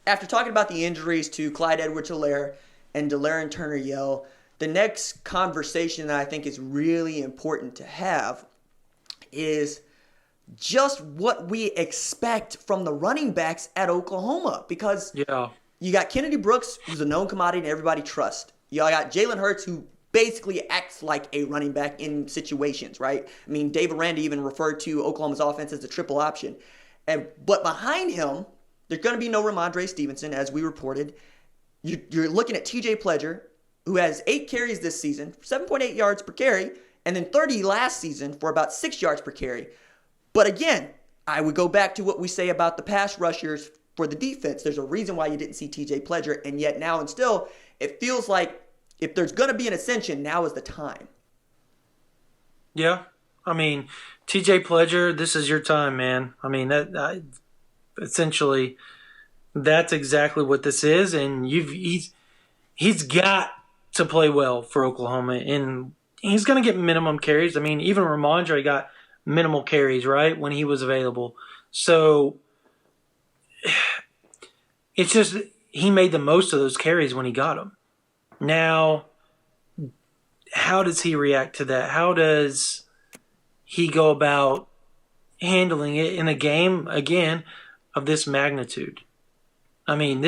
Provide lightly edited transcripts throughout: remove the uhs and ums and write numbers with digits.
after talking about the injuries to Clyde Edwards-Helaire and De'Aaron Turner-Yell, the next conversation that I think is really important to have is just what we expect from the running backs at Oklahoma. Because Yeah. you got Kennedy Brooks, who's a known commodity and everybody trusts. You got Jalen Hurts, who basically acts like a running back in situations, right? I mean, Dave Aranda even referred to Oklahoma's offense as a triple option. But behind him, there's going to be no Ramondre Stevenson, as we reported. You're looking at T.J. Pledger, who has 8 carries this season, 7.8 yards per carry, and then 30 last season for about 6 yards per carry. But again, I would go back to what we say about the pass rushers for the defense. There's a reason why you didn't see T.J. Pledger, and yet now and still, it feels like if there's going to be an ascension, now is the time. Yeah. I mean, TJ Pledger, this is your time, man. I mean, essentially, that's exactly what this is, and he's got to play well for Oklahoma, and he's going to get minimum carries. I mean, even Ramondre got minimal carries, right, when he was available. So it's just he made the most of those carries when he got them. Now, how does he react to that? How does he go about handling it in a game, again, of this magnitude? I mean,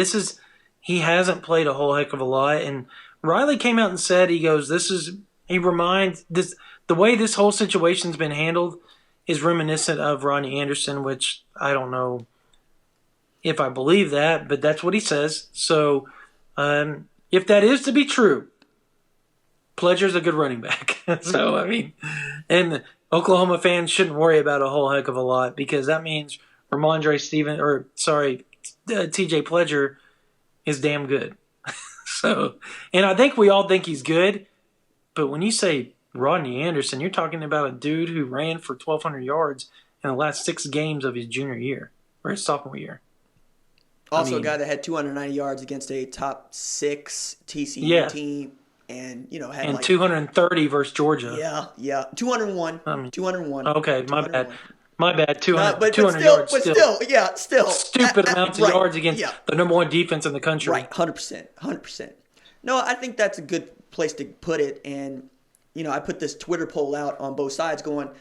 he hasn't played a whole heck of a lot. And Riley came out and said, the way this whole situation's been handled is reminiscent of Ronnie Anderson, which I don't know if I believe that, but that's what he says. So, if that is to be true, Pledger's a good running back. So, I mean, and Oklahoma fans shouldn't worry about a whole heck of a lot because that means TJ Pledger is damn good. So, and I think we all think he's good, but when you say Rodney Anderson, you're talking about a dude who ran for 1,200 yards in the last 6 games of his junior year or his sophomore year. Also, a guy that had 290 yards against a top 6 TCU team, and had 230 versus Georgia. Yeah, 201. 201. Okay, 201. My bad. 200, but 200 still, yards. Still. Stupid amounts of yards against the number 1 defense in the country. Right, 100%. No, I think that's a good place to put it. And, I put this Twitter poll out on both sides going,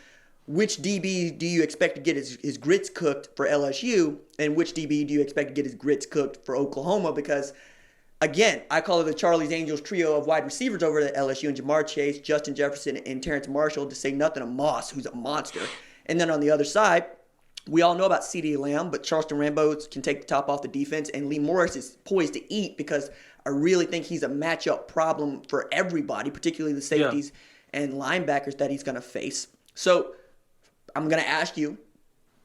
which DB do you expect to get his grits cooked for LSU, and which DB do you expect to get his grits cooked for Oklahoma? Because, again, I call it the Charlie's Angels trio of wide receivers over at LSU, and Jamar Chase, Justin Jefferson, and Terrence Marshall, to say nothing of Moss, who's a monster. And then on the other side, we all know about CeeDee Lamb, but Charleston Rambo can take the top off the defense, and Lee Morris is poised to eat because I really think he's a matchup problem for everybody, particularly the safeties and linebackers that he's going to face. So I'm going to ask you,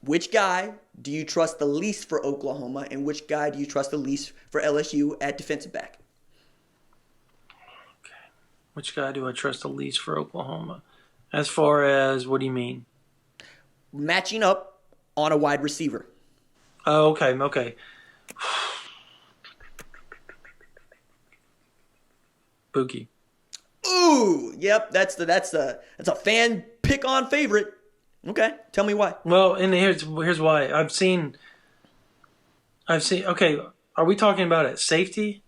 which guy do you trust the least for Oklahoma, and which guy do you trust the least for LSU at defensive back? Okay. Which guy do I trust the least for Oklahoma? As far as, what do you mean? Matching up on a wide receiver. Oh, okay. Buki. Ooh, yep, that's a fan pick on favorite. Okay, tell me why. Well, and here's why. I've seen. Okay, are we talking about at safety,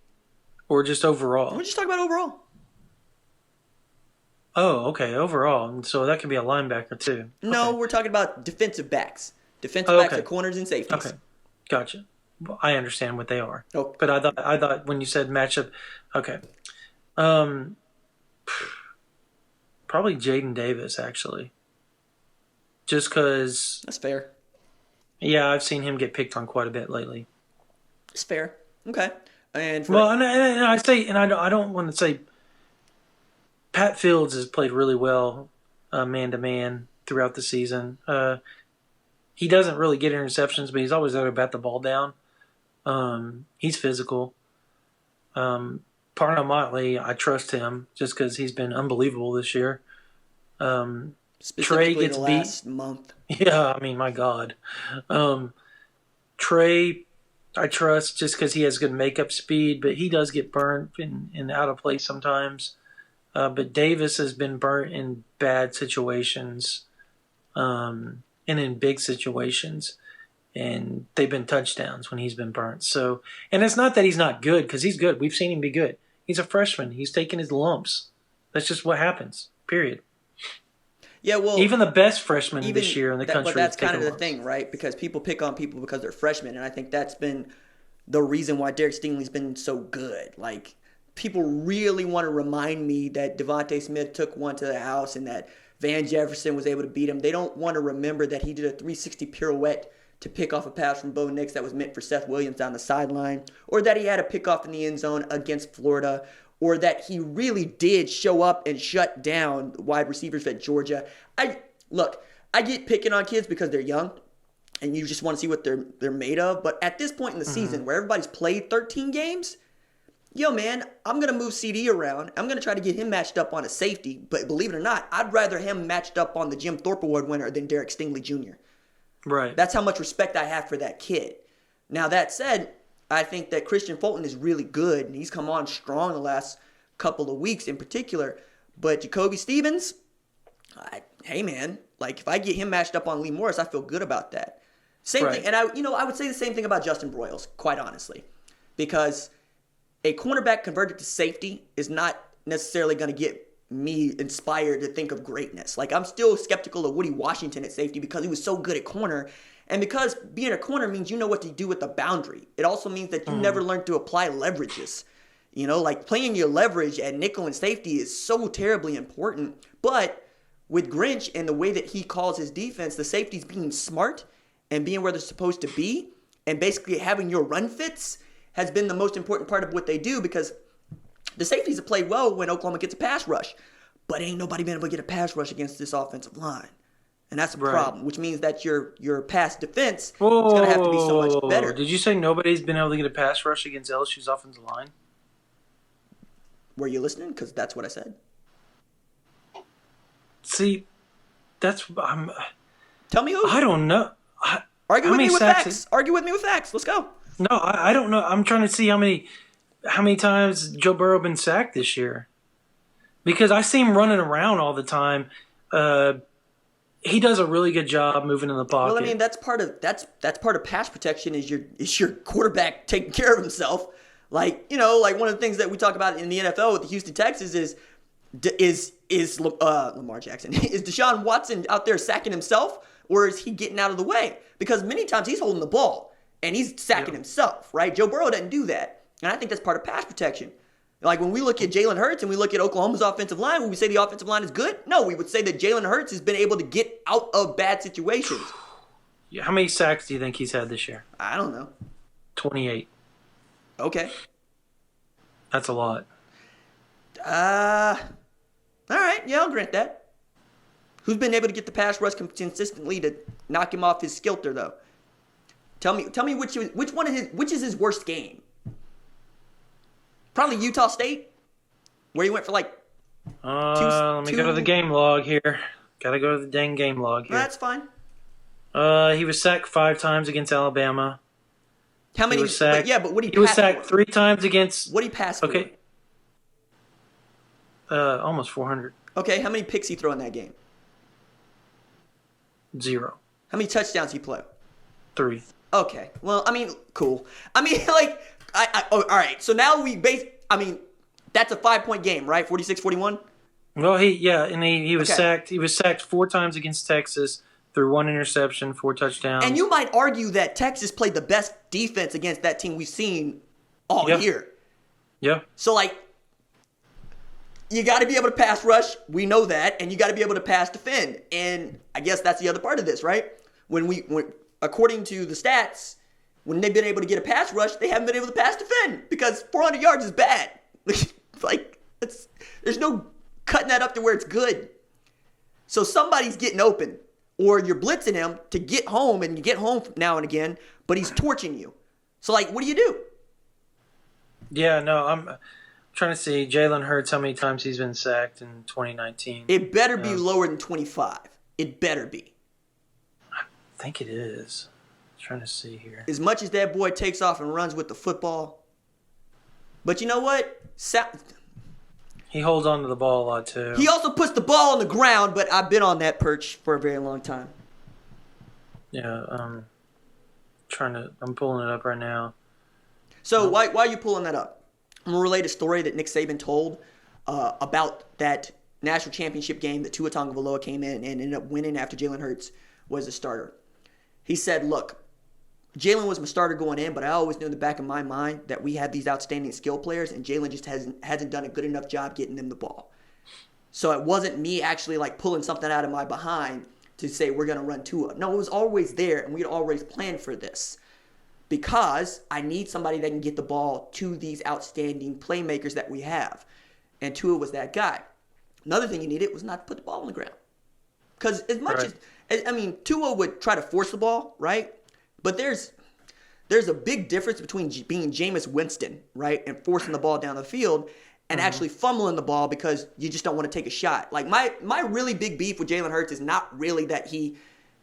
or just overall? We're just talking about overall. Oh, okay, overall. And so that could be a linebacker too. No, okay. We're talking about defensive backs. Defensive backs are corners and safeties. Okay, gotcha. Well, I understand what they are. Okay. But I thought when you said matchup, okay. Probably Jaden Davis actually. Just because. That's fair. Yeah, I've seen him get picked on quite a bit lately. It's fair. Okay. And I don't want to say. Pat Fields has played really well, man to man throughout the season. He doesn't really get interceptions, but he's always there to bat the ball down. He's physical. Parnell Motley, I trust him just because he's been unbelievable this year. Specifically Trey gets the last month. Yeah, I mean, my God. Trey, I trust just because he has good makeup speed, but he does get burnt and out of place sometimes. But Davis has been burnt in bad situations and in big situations. and they've been touchdowns when he's been burnt. So, and it's not that he's not good, because he's good. We've seen him be good. He's a freshman. He's taking his lumps. That's just what happens. Period. Yeah, well, even the best freshmen this year in the country. But that's kind of the thing, right? Because people pick on people because they're freshmen, and I think that's been the reason why Derek Stingley's been so good. Like, people really want to remind me that Devontae Smith took one to the house and that Van Jefferson was able to beat him. They don't want to remember that he did a 360 pirouette to pick off a pass from Bo Nix that was meant for Seth Williams down the sideline, or that he had a pickoff in the end zone against Florida, or that he really did show up and shut down wide receivers at Georgia. I get picking on kids because they're young, and you just want to see what they're made of. But at this point in the season, where everybody's played 13 games, yo, man, I'm going to move CD around. I'm going to try to get him matched up on a safety. But believe it or not, I'd rather him matched up on the Jim Thorpe Award winner than Derek Stingley Jr. Right. That's how much respect I have for that kid. Now, that said, I think that Christian Fulton is really good, and he's come on strong the last couple of weeks in particular. But Jacoby Stevens, hey, man, like, if I get him matched up on Lee Morris, I feel good about that. Same thing, and I would say the same thing about Justin Broyles, quite honestly, because a cornerback converted to safety is not necessarily going to get me inspired to think of greatness. Like, I'm still skeptical of Woody Washington at safety because he was so good at corner, and because being a corner means you know what to do with the boundary. It also means that you never learned to apply leverages. You know, like, playing your leverage at nickel and safety is so terribly important. But with Grinch and the way that he calls his defense, the safeties being smart and being where they're supposed to be and basically having your run fits has been the most important part of what they do, because the safeties have played well when Oklahoma gets a pass rush. But ain't nobody been able to get a pass rush against this offensive line. And that's a problem, which means that your pass defense is going to have to be so much better. Did you say nobody's been able to get a pass rush against LSU's offensive line? Were you listening? Because that's what I said. See, that's... Tell me who. I don't know. Argue with me with facts. Argue with me with facts. Let's go. No, I don't know. I'm trying to see how many times Joe Burrow been sacked this year. Because I see him running around all the time. He does a really good job moving in the pocket. Well, I mean, that's part of pass protection is your quarterback taking care of himself. Like, you know, like one of the things that we talk about in the NFL with the Houston Texans is Lamar Jackson. Is Deshaun Watson out there sacking himself, or is he getting out of the way? Because many times he's holding the ball and he's sacking himself, right? Joe Burrow doesn't do that. And I think that's part of pass protection. Like, when we look at Jalen Hurts and we look at Oklahoma's offensive line, would we say the offensive line is good? No, we would say that Jalen Hurts has been able to get out of bad situations. Yeah, how many sacks do you think he's had this year? I don't know. 28. Okay. That's a lot. All right. Yeah, I'll grant that. Who's been able to get the pass rush consistently to knock him off his skilter, though? Tell me which is his worst game? Probably Utah State, where he went for like let me go to the game log here. Gotta go to the dang game log here. That's fine. He was sacked 5 times against Alabama. How many? But what he was sacked 3 times against. What he passed for? Okay. Almost 400. Okay, how many picks he throw in that game? 0. How many touchdowns he play? 3. Okay. Well, I mean, cool. I mean, like, all right. So now that's a 5-point game, right? 46-41? Well, he was sacked. He was sacked 4 times against Texas, threw 1 interception, 4 touchdowns. And you might argue that Texas played the best defense against that team we've seen all year. Yeah. So, like, you got to be able to pass rush. We know that. And you got to be able to pass defend. And I guess that's the other part of this, right? When according to the stats, when they've been able to get a pass rush, they haven't been able to pass defend because 400 yards is bad. Like, there's no cutting that up to where it's good. So somebody's getting open, or you're blitzing him to get home, and you get home now and again, but he's torching you. So, like, what do you do? Yeah, no, I'm trying to see Jalen Hurts, how many times he's been sacked in 2019. It better be lower than 25. It better be. I think it is. I'm trying to see here. As much as that boy takes off and runs with the football. But you know what? He holds on to the ball a lot, too. He also puts the ball on the ground, but I've been on that perch for a very long time. Yeah, I'm pulling it up right now. So why are you pulling that up? I'm gonna relate a story that Nick Saban told about that national championship game that Tua Tagovailoa came in and ended up winning after Jalen Hurts was a starter. He said, "Look, Jalen was my starter going in, but I always knew in the back of my mind that we had these outstanding skill players, and Jalen just hasn't done a good enough job getting them the ball. So it wasn't me actually like pulling something out of my behind to say we're gonna run Tua. No, it was always there, and we'd always planned for this." Because I need somebody that can get the ball to these outstanding playmakers that we have. And Tua was that guy. Another thing you needed was not to put the ball on the ground. Because as much as, Tua would try to force the ball, right? But there's a big difference between being Jameis Winston, right? And forcing the ball down the field and actually fumbling the ball because you just don't want to take a shot. Like my really big beef with Jalen Hurts is not really that he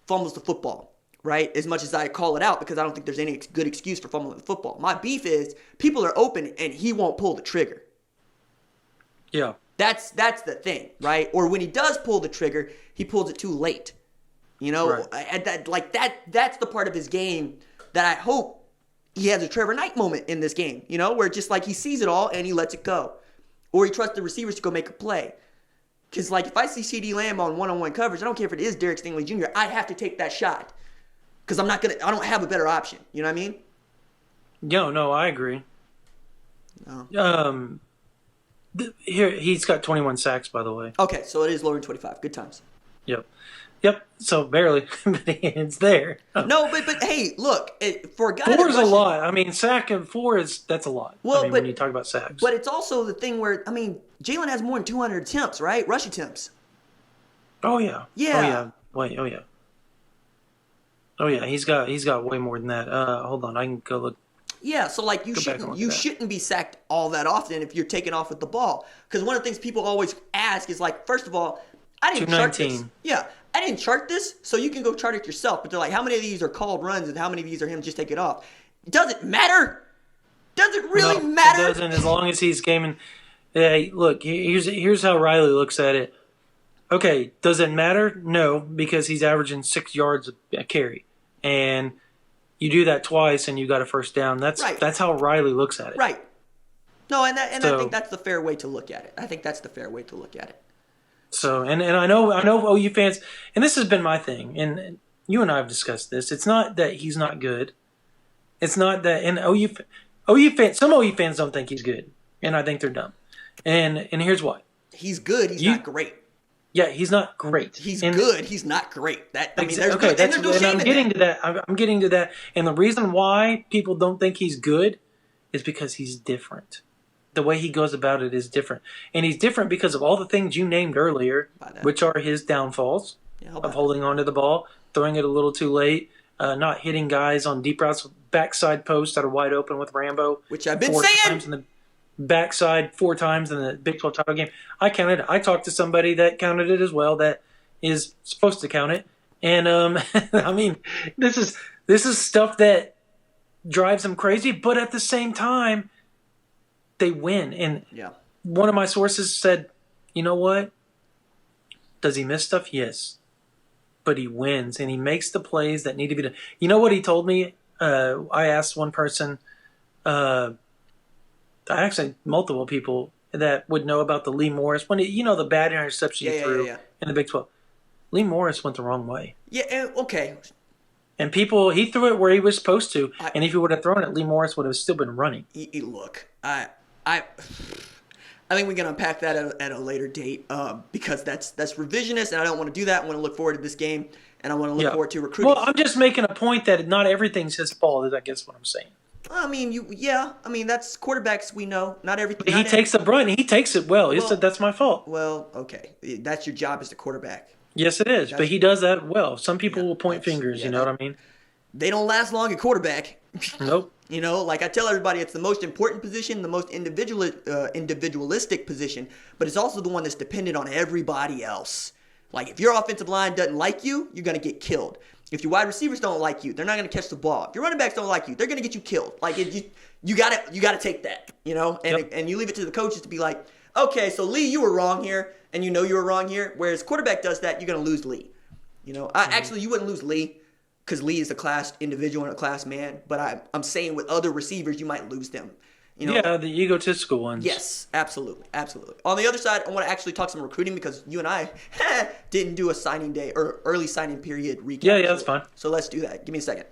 fumbles the football. Right? As much as I call it out because I don't think there's any good excuse for fumbling the football. My beef is people are open and he won't pull the trigger. Yeah. That's the thing, right? Or when he does pull the trigger, he pulls it too late. You know, that's the part of his game that I hope he has a Trevor Knight moment in this game, you know, where just like he sees it all and he lets it go. Or he trusts the receivers to go make a play. Because like if I see CD Lamb on one-on-one coverage, I don't care if it is Derek Stingley Jr., I have to take that shot. Because I don't have a better option. You know what I mean? No, I agree. No. Here, he's got 21 sacks, by the way. Okay, so it is lower than 25. Good times. Yep. So barely, but it's there. No, but hey, look, for a guy four is a lot. I mean, sack and that's a lot. Well, when you talk about sacks. But it's also the thing where Jalen has more than 200 attempts, right? Rush attempts. Oh yeah. Yeah. Oh yeah. Wait. Oh yeah. Oh yeah, he's got way more than that.Hold on, I can go look. Yeah, so like you shouldn't be sacked all that often if you're taking off with the ball. Because one of the things people always ask is like, first of all, I didn't chart this. Yeah, I didn't chart this, so you can go chart it yourself. But they're like, how many of these are called runs and how many of these are him just take it off? Does it matter? Does it really matter? It doesn't, as long as he's gaming. Hey, look, here's how Riley looks at it. Okay, does it matter? No, because he's averaging 6 yards a carry. And you do that twice and you got a first down. That's how Riley looks at it. Right. No, and I think that's the fair way to look at it. So, and I know OU fans, and this has been my thing, and you and I have discussed this. It's not that he's not good. It's not that, and OU fans, some OU fans don't think he's good, and I think they're dumb. And here's why. He's good. He's not great. Yeah, he's not great. He's good. He's not great. I'm getting to that. I'm getting to that. And the reason why people don't think he's good is because he's different. The way he goes about it is different. And he's different because of all the things you named earlier, which are his downfalls of holding onto the ball, throwing it a little too late, not hitting guys on deep routes, backside posts that are wide open with Rambo. Which I've been saying. In the backside 4 times in the Big 12 title game. I counted. I talked to somebody that counted it as well that is supposed to count it. And this is stuff that drives them crazy, but at the same time they win. And one of my sources said, "You know what? Does he miss stuff? Yes. But he wins and he makes the plays that need to be done." You know what he told me? I asked one person actually multiple people that would know about the Lee Morris the bad interception he threw in the Big 12. Lee Morris went the wrong way. Yeah, okay. And he threw it where he was supposed to, and if he would have thrown it, Lee Morris would have still been running. Look, I think we can unpack that at a later date because that's revisionist, and I don't want to do that. I want to look forward to this game, and I want to look forward to recruiting. Well, I'm just making a point that not everything's his fault, is I guess what I'm saying. That's quarterbacks. We know not everything. But he takes the brunt. He takes it well. He said that's my fault. Well, okay, that's your job as the quarterback. Yes, it is. But he does that well. Some people will point fingers. You know what I mean? They don't last long at quarterback. Nope. Like I tell everybody, it's the most important position, the most individualistic position, but it's also the one that's dependent on everybody else. Like if your offensive line doesn't like you, you're gonna get killed. If your wide receivers don't like you, they're not going to catch the ball. If your running backs don't like you, they're going to get you killed. Like you got to take that, and you leave it to the coaches to be like, okay, so Lee, you were wrong here, and you were wrong here. Whereas quarterback does that, you're going to lose Lee. Actually, you wouldn't lose Lee. because Lee is a class individual and a class man. But I'm saying with other receivers, you might lose them. Yeah, the egotistical ones. Yes, absolutely, absolutely. On the other side, I want to actually talk some recruiting because you and I didn't do a signing day or early signing period recap. Yeah, that's fine. So let's do that. Give me a second.